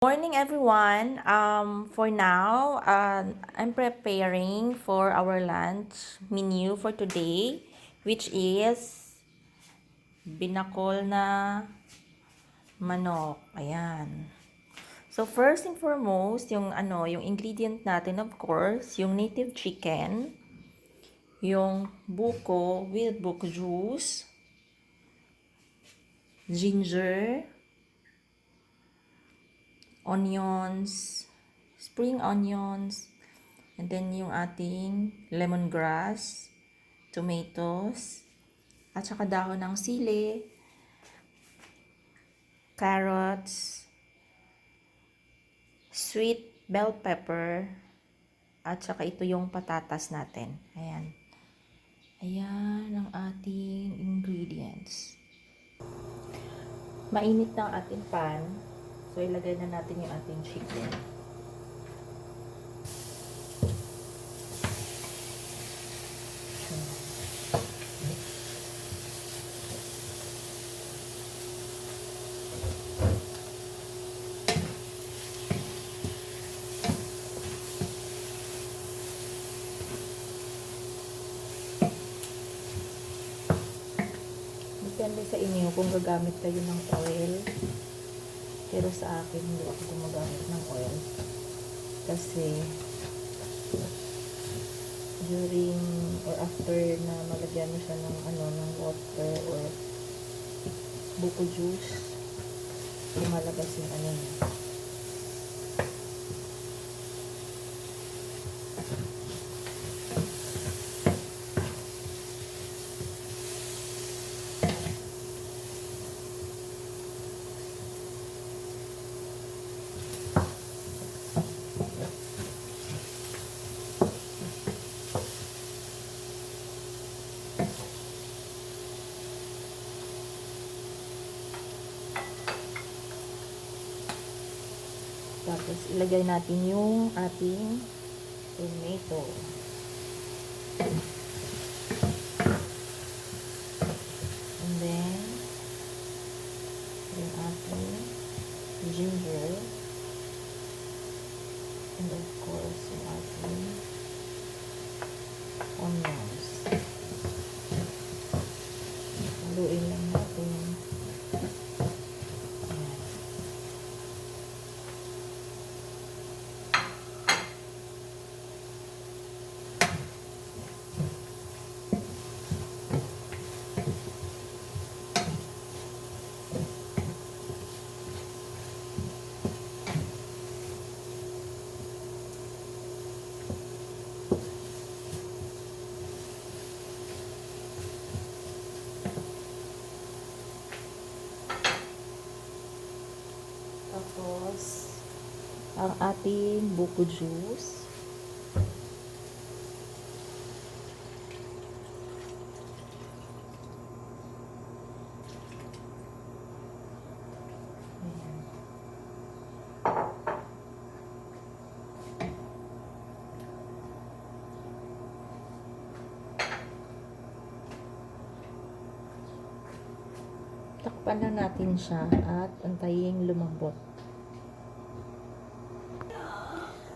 Morning everyone. For now, I'm preparing for our lunch menu for today, which is binakol na manok. Ayan. So first and foremost, yung ingredient natin, of course, yung native chicken, yung buko with buko juice, ginger, onions, spring onions, and then yung ating lemongrass, tomatoes, at saka dahon ng sili, carrots, sweet bell pepper, at saka ito yung patatas natin. Ayan. Ayan ang ating ingredients. Mainit na ang ating pan. So, ilagay na natin yung ating chicken. Depende sa inyo kung gagamit kayo ng oil. Pero sa akin, hindi ako gumagamit ng oil. Kasi, during or after na malagyan mo siya ng water or buko juice, lumalabas yung niya. Tapos, ilagay natin yung ating tomato. And then, yung ating ginger. And of course, yung ating onions. Haluin lang natin. Tapos, ang ating buko juice. Ayan. Takpan na natin siya at antayin lumambot.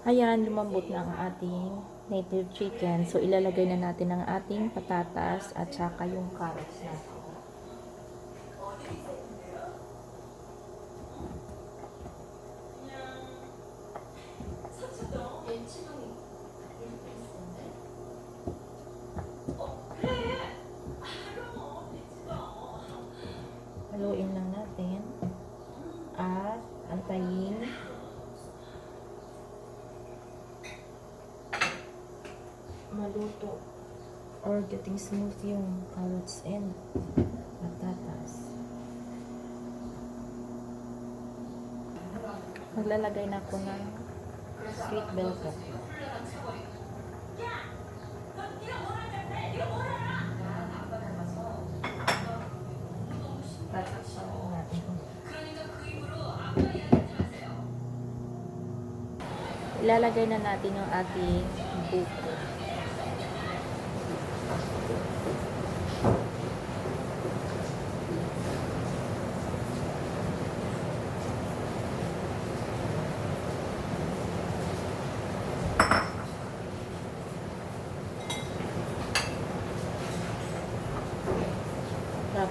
Ayan, lumambot na ang ating native chicken. So, ilalagay na natin ang ating patatas at saka yung carrots natin. Haluin lang natin at antayin maluto or getting smooth yung carrots and patatas. Maglalagay na ako ng sweet bell pepper. Ilalagay na natin yung ating buko.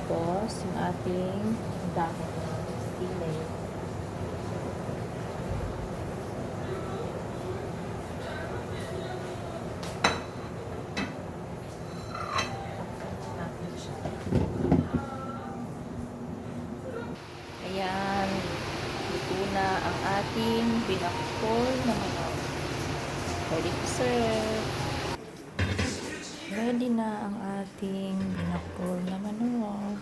Tapos, yung ating dahon ng sili. Natin siya. Ayan. Ito na ang ating binakol na manok. Ready to serve. Ready na ang ating binakol na manok.